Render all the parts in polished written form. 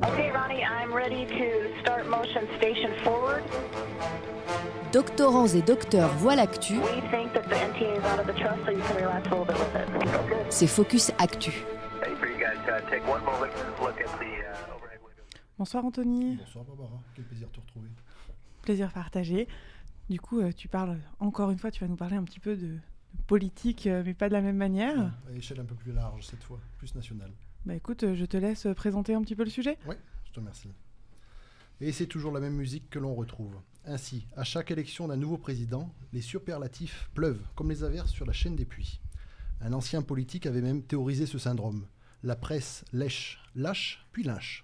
Okay, Ronnie, I'm ready to start motion station forward. Doctorants et docteurs voient l'actu. We think that the NTA is out of the trust, so you can relax a little bit with it. Okay. C'est Focus Actu. Hey, for you guys, take one moment and look at the overhead window. Bonsoir Anthony. Bonsoir Barbara, quel plaisir de te retrouver. Plaisir partagé. Du coup, tu parles, encore une fois, tu vas nous parler un petit peu de politique, mais pas de la même manière. À échelle un peu plus large cette fois, plus nationale. Bah écoute, je te laisse présenter un petit peu le sujet. Oui, je te remercie. Et c'est toujours la même musique que l'on retrouve. Ainsi, à chaque élection d'un nouveau président, les superlatifs pleuvent comme les averses sur la chaîne des puits. Un ancien politique avait même théorisé ce syndrome. La presse lèche, lâche, puis lynche.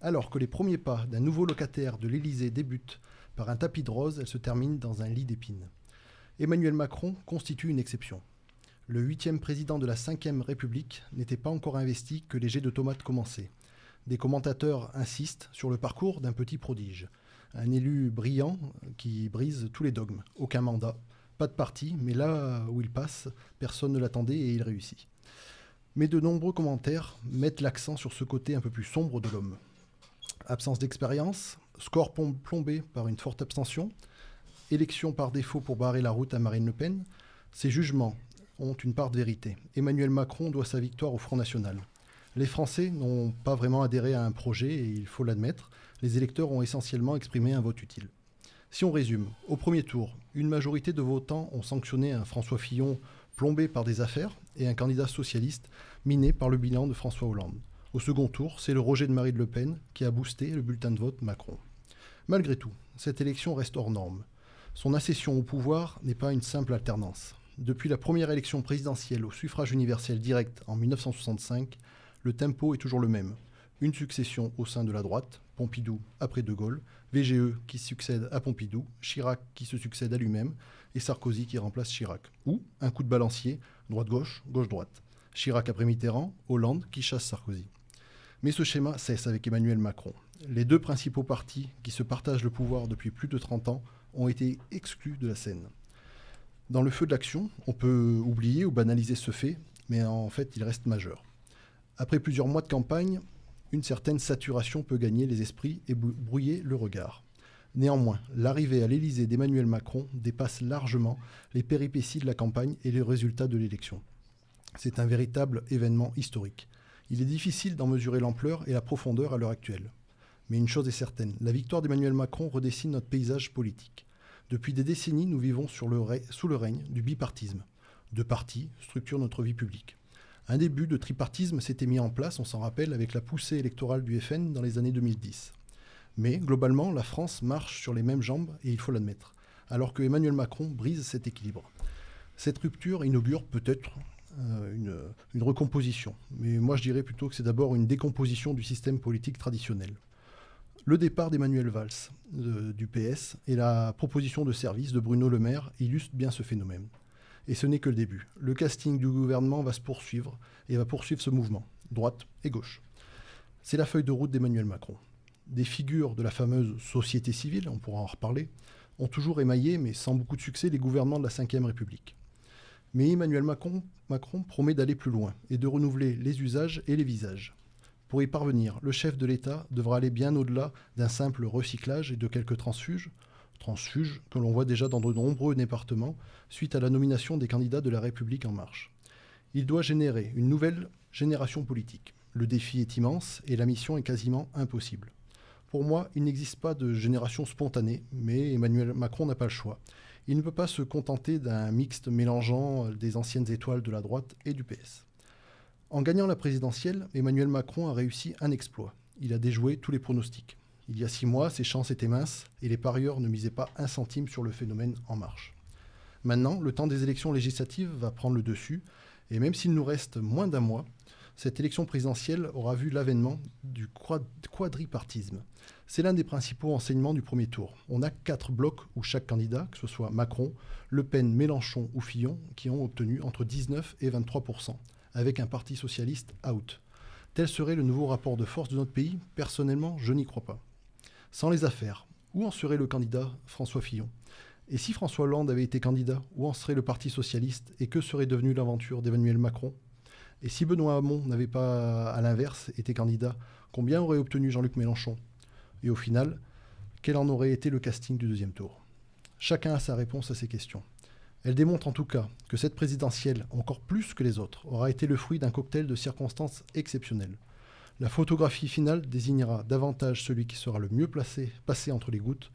Alors que les premiers pas d'un nouveau locataire de l'Élysée débutent par un tapis de rose, elle se termine dans un lit d'épines. Emmanuel Macron constitue une exception. Le 8e président de la 5e République n'était pas encore investi que les jets de tomates commençaient. Des commentateurs insistent sur le parcours d'un petit prodige. Un élu brillant qui brise tous les dogmes. Aucun mandat, pas de parti, mais là où il passe, personne ne l'attendait et il réussit. Mais de nombreux commentaires mettent l'accent sur ce côté un peu plus sombre de l'homme. Absence d'expérience, score plombé par une forte abstention, élection par défaut pour barrer la route à Marine Le Pen, ces jugements ont une part de vérité. Emmanuel Macron doit sa victoire au Front National. Les Français n'ont pas vraiment adhéré à un projet et il faut l'admettre, les électeurs ont essentiellement exprimé un vote utile. Si on résume, au premier tour, une majorité de votants ont sanctionné un François Fillon plombé par des affaires et un candidat socialiste miné par le bilan de François Hollande. Au second tour, c'est le rejet de Marine Le Pen qui a boosté le bulletin de vote Macron. Malgré tout, cette élection reste hors norme. Son accession au pouvoir n'est pas une simple alternance. Depuis la première élection présidentielle au suffrage universel direct en 1965, le tempo est toujours le même. Une succession au sein de la droite, Pompidou après De Gaulle, VGE qui succède à Pompidou, Chirac qui se succède à lui-même et Sarkozy qui remplace Chirac. Ou un coup de balancier, droite-gauche, gauche-droite. Chirac après Mitterrand, Hollande qui chasse Sarkozy. Mais ce schéma cesse avec Emmanuel Macron. Les deux principaux partis qui se partagent le pouvoir depuis plus de 30 ans ont été exclus de la scène. Dans le feu de l'action, on peut oublier ou banaliser ce fait, mais en fait, il reste majeur. Après plusieurs mois de campagne, une certaine saturation peut gagner les esprits et brouiller le regard. Néanmoins, l'arrivée à l'Élysée d'Emmanuel Macron dépasse largement les péripéties de la campagne et les résultats de l'élection. C'est un véritable événement historique. Il est difficile d'en mesurer l'ampleur et la profondeur à l'heure actuelle. Mais une chose est certaine, la victoire d'Emmanuel Macron redessine notre paysage politique. Depuis des décennies, nous vivons sous le règne du bipartisme. Deux partis structurent notre vie publique. Un début de tripartisme s'était mis en place, on s'en rappelle, avec la poussée électorale du FN dans les années 2010. Mais globalement, la France marche sur les mêmes jambes, et il faut l'admettre, alors que Emmanuel Macron brise cet équilibre. Cette rupture inaugure peut-être une recomposition, mais moi je dirais plutôt que c'est d'abord une décomposition du système politique traditionnel. Le départ d'Emmanuel Valls du PS et la proposition de service de Bruno Le Maire illustrent bien ce phénomène. Et ce n'est que le début. Le casting du gouvernement va se poursuivre et va poursuivre ce mouvement, droite et gauche. C'est la feuille de route d'Emmanuel Macron. Des figures de la fameuse société civile, on pourra en reparler, ont toujours émaillé, mais sans beaucoup de succès, les gouvernements de la Ve République. Mais Emmanuel Macron promet d'aller plus loin et de renouveler les usages et les visages. Pour y parvenir, le chef de l'État devra aller bien au-delà d'un simple recyclage et de quelques transfuges que l'on voit déjà dans de nombreux départements suite à la nomination des candidats de la République En Marche. Il doit générer une nouvelle génération politique. Le défi est immense et la mission est quasiment impossible. Pour moi, il n'existe pas de génération spontanée, mais Emmanuel Macron n'a pas le choix. Il ne peut pas se contenter d'un mixte mélangeant des anciennes étoiles de la droite et du PS. En gagnant la présidentielle, Emmanuel Macron a réussi un exploit. Il a déjoué tous les pronostics. Il y a 6 mois, ses chances étaient minces et les parieurs ne misaient pas un centime sur le phénomène En Marche. Maintenant, le temps des élections législatives va prendre le dessus et même s'il nous reste moins d'un mois, cette élection présidentielle aura vu l'avènement du quadripartisme. C'est l'un des principaux enseignements du premier tour. On a 4 blocs où chaque candidat, que ce soit Macron, Le Pen, Mélenchon ou Fillon, qui ont obtenu entre 19 et 23%, avec un parti socialiste out. Tel serait le nouveau rapport de force de notre pays? Personnellement, je n'y crois pas. Sans les affaires, où en serait le candidat François Fillon? Et si François Hollande avait été candidat, où en serait le Parti socialiste et que serait devenue l'aventure d'Emmanuel Macron? Et si Benoît Hamon n'avait pas, à l'inverse, été candidat, Combien aurait obtenu Jean-Luc Mélenchon? Et au final, quel en aurait été le casting du deuxième tour? Chacun a sa réponse à ces questions. Elle démontre en tout cas que cette présidentielle, encore plus que les autres, aura été le fruit d'un cocktail de circonstances exceptionnelles. La photographie finale désignera davantage celui qui sera le mieux passé entre les gouttes,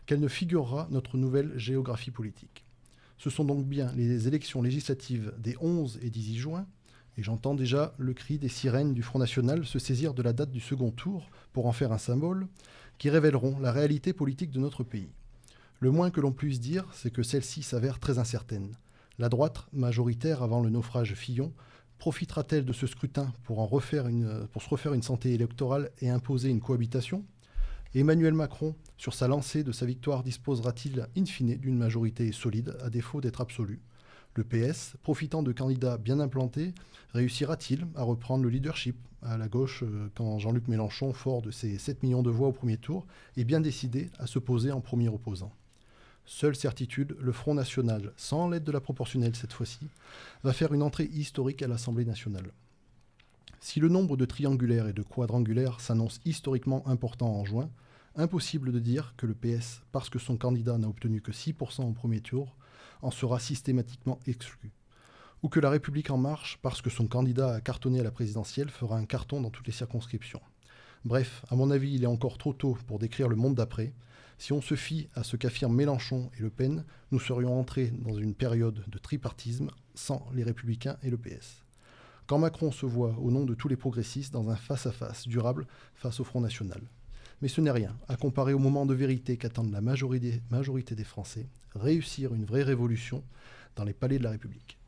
qu'elle ne figurera notre nouvelle géographie politique. Ce sont donc bien les élections législatives des 11 et 18 juin, et j'entends déjà le cri des sirènes du Front National se saisir de la date du second tour pour en faire un symbole, qui révéleront la réalité politique de notre pays. Le moins que l'on puisse dire, c'est que celle-ci s'avère très incertaine. La droite, majoritaire avant le naufrage Fillon, profitera-t-elle de ce scrutin pour se refaire une santé électorale et imposer une cohabitation? Emmanuel Macron, sur sa lancée de sa victoire, disposera-t-il in fine d'une majorité solide, à défaut d'être absolue? Le PS, profitant de candidats bien implantés, réussira-t-il à reprendre le leadership à la gauche quand Jean-Luc Mélenchon, fort de ses 7 millions de voix au premier tour, est bien décidé à se poser en premier opposant? Seule certitude, le Front National, sans l'aide de la proportionnelle cette fois-ci, va faire une entrée historique à l'Assemblée nationale. Si le nombre de triangulaires et de quadrangulaires s'annonce historiquement important en juin, impossible de dire que le PS, parce que son candidat n'a obtenu que 6% au premier tour, en sera systématiquement exclu. Ou que la République en marche, parce que son candidat a cartonné à la présidentielle, fera un carton dans toutes les circonscriptions. Bref, à mon avis, il est encore trop tôt pour décrire le monde d'après. Si on se fie à ce qu'affirment Mélenchon et Le Pen, nous serions entrés dans une période de tripartisme sans les Républicains et le PS. Quand Macron se voit, au nom de tous les progressistes, dans un face-à-face durable face au Front National. Mais ce n'est rien, à comparer au moment de vérité qu'attendent la majorité des Français, réussir une vraie révolution dans les palais de la République.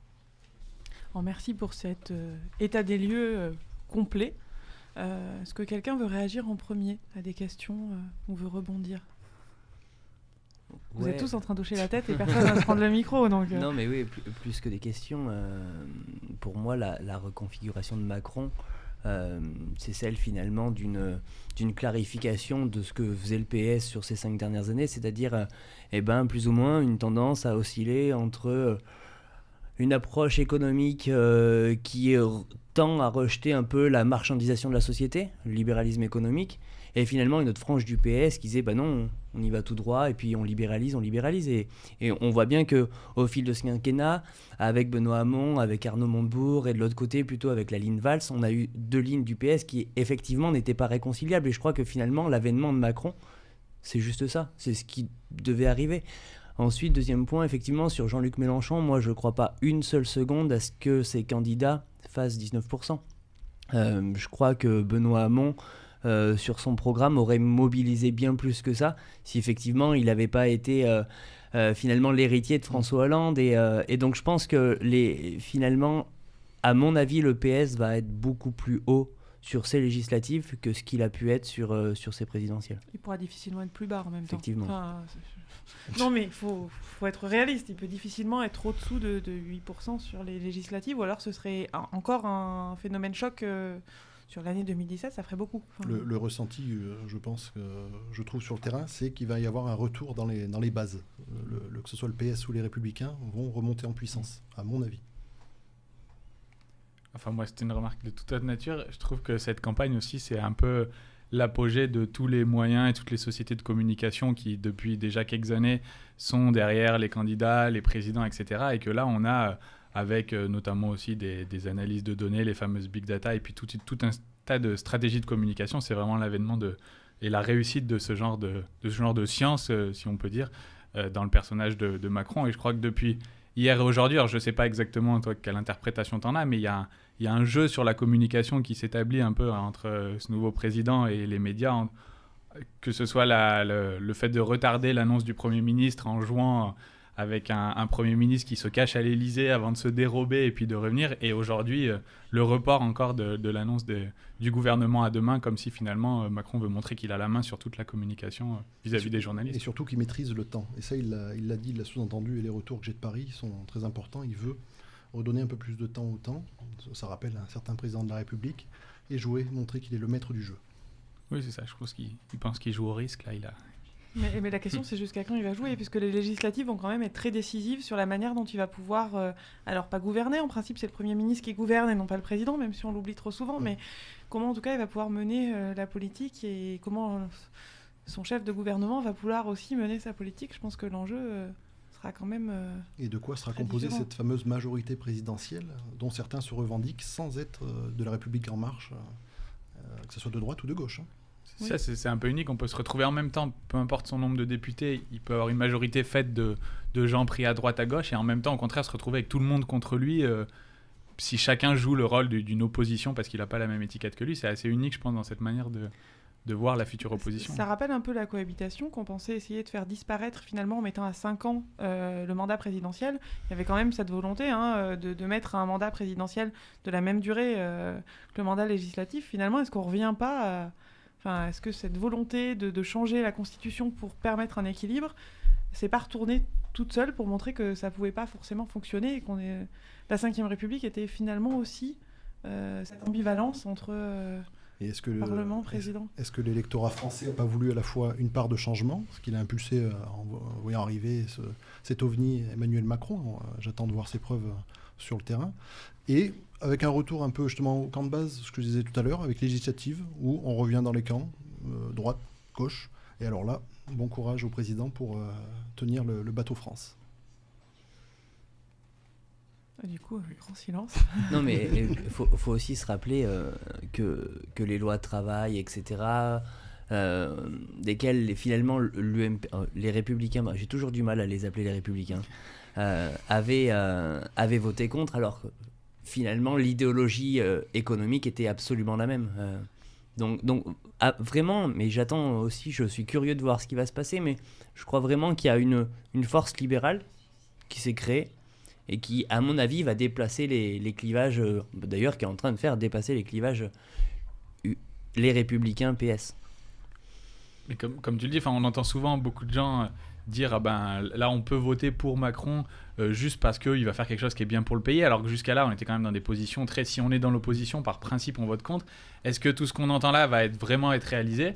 Alors, merci pour cet état des lieux complet. Est-ce que quelqu'un veut réagir en premier à des questions ou veut rebondir? Vous êtes tous en train d'hocher la tête et personne ne va se prendre le micro. Donc, Non, mais oui, plus que des questions, pour moi, la reconfiguration de Macron, c'est celle finalement d'une clarification de ce que faisait le PS sur ces 5 dernières années, c'est-à-dire plus ou moins une tendance à osciller entre une approche économique qui tend à rejeter un peu la marchandisation de la société, le libéralisme économique, et finalement une autre frange du PS qui disait non, on y va tout droit et puis on libéralise. Et on voit bien qu'au fil de ce quinquennat, avec Benoît Hamon, avec Arnaud Montebourg et de l'autre côté plutôt avec la ligne Valls, on a eu 2 lignes du PS qui effectivement n'étaient pas réconciliables. Et je crois que finalement l'avènement de Macron, c'est juste ça, c'est ce qui devait arriver. Ensuite, deuxième point, effectivement, sur Jean-Luc Mélenchon, moi je ne crois pas une seule seconde à ce que ces candidats fassent 19%. Je crois que Benoît Hamon, sur son programme, aurait mobilisé bien plus que ça, si effectivement il n'avait pas été finalement l'héritier de François Hollande. Et donc je pense que finalement, à mon avis, le PS va être beaucoup plus haut sur ces législatives que ce qu'il a pu être sur ces présidentielles. Il pourra difficilement être plus bas en même Effectivement. temps. Non, mais il faut être réaliste. Il peut difficilement être au-dessous de 8% sur les législatives, ou alors ce serait encore un phénomène choc sur l'année 2017, ça ferait beaucoup. Le ressenti, je trouve sur le terrain, c'est qu'il va y avoir un retour dans les bases. Que ce soit le PS ou les Républicains vont remonter en puissance, à mon avis. Enfin, moi, c'était une remarque de toute autre nature. Je trouve que cette campagne aussi, c'est un peu l'apogée de tous les moyens et toutes les sociétés de communication qui, depuis déjà quelques années, sont derrière les candidats, les présidents, etc. Et que là, on a, avec notamment aussi des analyses de données, les fameuses big data, et puis tout un tas de stratégies de communication. C'est vraiment l'avènement et la réussite de ce genre de science, si on peut dire, dans le personnage de Macron. Et je crois que depuis hier et aujourd'hui, alors je ne sais pas exactement toi quelle interprétation tu en as, mais il y a un jeu sur la communication qui s'établit un peu entre ce nouveau président et les médias, que ce soit le fait de retarder l'annonce du Premier ministre en jouant avec un Premier ministre qui se cache à l'Élysée avant de se dérober et puis de revenir, et aujourd'hui le report encore de l'annonce du gouvernement à demain, comme si finalement Macron veut montrer qu'il a la main sur toute la communication vis-à-vis des journalistes. Et surtout qu'il maîtrise le temps. Et ça, il l'a dit, il l'a sous-entendu, et les retours que j'ai de Paris sont très importants. Il veut redonner un peu plus de temps au temps, ça rappelle un certain président de la République, et montrer qu'il est le maître du jeu. Oui, c'est ça, je pense qu'il pense qu'il joue au risque, là, Mais la question, c'est jusqu'à quand il va jouer, puisque les législatives vont quand même être très décisives sur la manière dont il va pouvoir, alors pas gouverner, en principe c'est le Premier ministre qui gouverne et non pas le président, même si on l'oublie trop souvent, mais comment en tout cas il va pouvoir mener la politique et comment son chef de gouvernement va pouvoir aussi mener sa politique. Je pense que l'enjeu sera quand même Et de quoi sera très composée différent. cette fameuse majorité présidentielle dont certains se revendiquent sans être de la République en marche, que ce soit de droite ou de gauche. Oui. Ça, c'est un peu unique. On peut se retrouver en même temps, peu importe son nombre de députés, il peut avoir une majorité faite de gens pris à droite, à gauche, et en même temps, au contraire, se retrouver avec tout le monde contre lui. Si chacun joue le rôle d'une opposition parce qu'il n'a pas la même étiquette que lui, c'est assez unique, je pense, dans cette manière de voir la future opposition. Ça rappelle un peu la cohabitation qu'on pensait essayer de faire disparaître finalement en mettant à 5 ans le mandat présidentiel. Il y avait quand même cette volonté de mettre un mandat présidentiel de la même durée que le mandat législatif. Finalement, est-ce qu'on ne revient pas à... Enfin, est-ce que cette volonté de changer la Constitution pour permettre un équilibre, c'est pas retourné toute seule pour montrer que ça pouvait pas forcément fonctionner et la Ve République était finalement aussi cette ambivalence entre Et est-ce que Parlement, président. Est-ce que l'électorat français n'a pas voulu à la fois une part de changement, ce qu'il a impulsé en voyant arriver cet ovni Emmanuel Macron, j'attends de voir ses preuves sur le terrain, et avec un retour un peu justement au camp de base, ce que je disais tout à l'heure, avec législative, où on revient dans les camps, droite, gauche, et alors là, bon courage au président pour tenir le bateau France. Du coup, grand silence. Non, mais il faut aussi se rappeler que les lois de travail, etc., desquelles finalement les Républicains, j'ai toujours du mal à les appeler les Républicains, avaient voté contre, alors que finalement l'idéologie économique était absolument la même. Donc vraiment, mais j'attends aussi, je suis curieux de voir ce qui va se passer, mais je crois vraiment qu'il y a une force libérale qui s'est créée et qui, à mon avis, va déplacer les clivages, d'ailleurs qui est en train de faire dépasser les clivages les Républicains PS. Mais comme tu le dis, on entend souvent beaucoup de gens dire là on peut voter pour Macron juste parce qu'il va faire quelque chose qui est bien pour le pays, alors que jusqu'à là on était quand même dans des positions si on est dans l'opposition par principe on vote contre. Est-ce que tout ce qu'on entend là va vraiment être réalisé,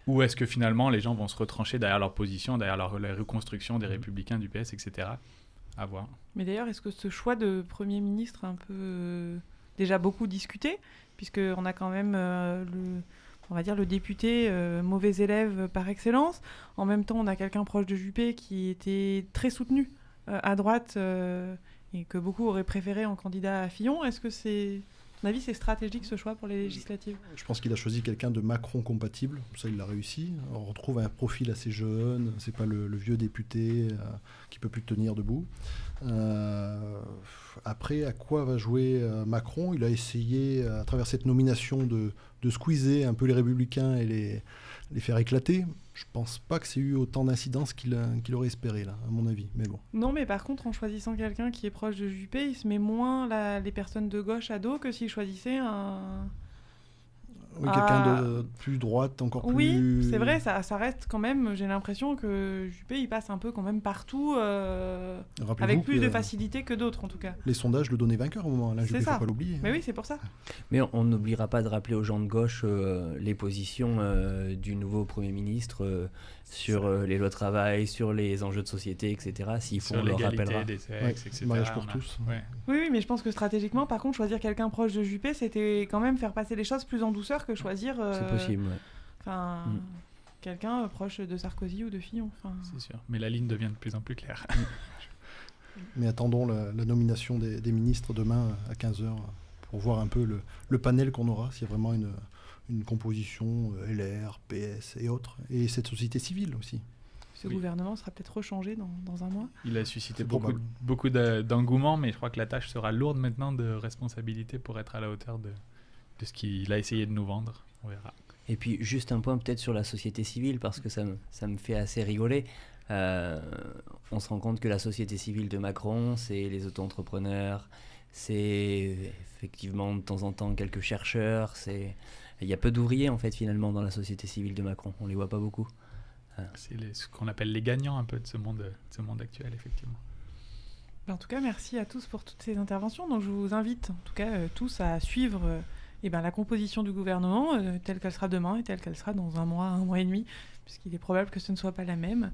ou est-ce que finalement les gens vont se retrancher derrière leur position, derrière la reconstruction des Républicains, du PS, etc. À voir. Mais d'ailleurs, est-ce que ce choix de Premier ministre a un peu déjà beaucoup discuté, puisqu'on a quand même on va dire le député mauvais élève par excellence. En même temps, on a quelqu'un proche de Juppé qui était très soutenu à droite et que beaucoup auraient préféré en candidat à Fillon. Est-ce que à ton avis, c'est stratégique ce choix pour les législatives ? Je pense qu'il a choisi quelqu'un de Macron compatible, ça il l'a réussi. On retrouve un profil assez jeune, c'est pas le vieux député qui peut plus tenir debout. Après, à quoi va jouer Macron ? Il a essayé, à travers cette nomination, de squeezer un peu les Républicains et les faire éclater. Je pense pas que c'est eu autant d'incidence qu'il aurait espéré, là, à mon avis. Mais bon. Non, mais par contre, en choisissant quelqu'un qui est proche de Juppé, il se met moins les personnes de gauche à dos que s'il choisissait un... Oui, quelqu'un de plus droite, encore plus... Oui, c'est vrai, ça reste quand même... J'ai l'impression que Juppé, il passe un peu quand même partout, avec plus de facilité que d'autres, en tout cas. Les sondages le donnaient vainqueur au moment, là, Juppé, il ne faut pas l'oublier. Mais oui, c'est pour ça. Mais on n'oubliera pas de rappeler aux gens de gauche les positions du nouveau Premier ministre sur les lois de travail, sur les enjeux de société, etc. S'il faut, on leur rappellera. Des sexes, etc. Mariage pour tous. Ouais. Oui, mais je pense que stratégiquement, par contre, choisir quelqu'un proche de Juppé, c'était quand même faire passer les choses plus en douceur que choisir... C'est possible, ouais. Enfin, quelqu'un proche de Sarkozy ou de Fillon. C'est sûr, mais la ligne devient de plus en plus claire. Mais attendons la nomination des ministres demain à 15h pour voir un peu le panel qu'on aura, s'il y a vraiment une composition LR, PS et autres, et cette société civile aussi. Ce gouvernement sera peut-être rechangé dans un mois. Il a suscité probable. beaucoup d'engouement, mais je crois que la tâche sera lourde maintenant de responsabilité pour être à la hauteur de ce qu'il a essayé de nous vendre. On verra. Et puis juste un point peut-être sur la société civile, parce que ça me fait assez rigoler. On se rend compte que la société civile de Macron, c'est les auto-entrepreneurs, c'est effectivement de temps en temps quelques chercheurs, il y a peu d'ouvriers en fait finalement dans la société civile de Macron, on les voit pas beaucoup. C'est ce qu'on appelle les gagnants un peu de ce monde actuel, effectivement. En tout cas, merci à tous pour toutes ces interventions. Donc je vous invite en tout cas tous à suivre la composition du gouvernement telle qu'elle sera demain et telle qu'elle sera dans un mois et demi, puisqu'il est probable que ce ne soit pas la même.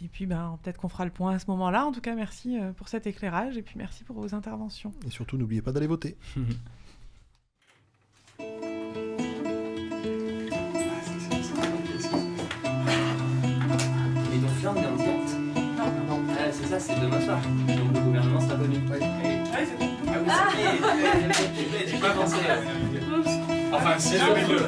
Et puis peut-être qu'on fera le point à ce moment-là. En tout cas, merci pour cet éclairage et puis merci pour vos interventions. Et surtout, n'oubliez pas d'aller voter. ça, c'est demain soir. Donc le gouvernement sera connu. Ouais. J'ai pas pensé. Enfin, si jamais le.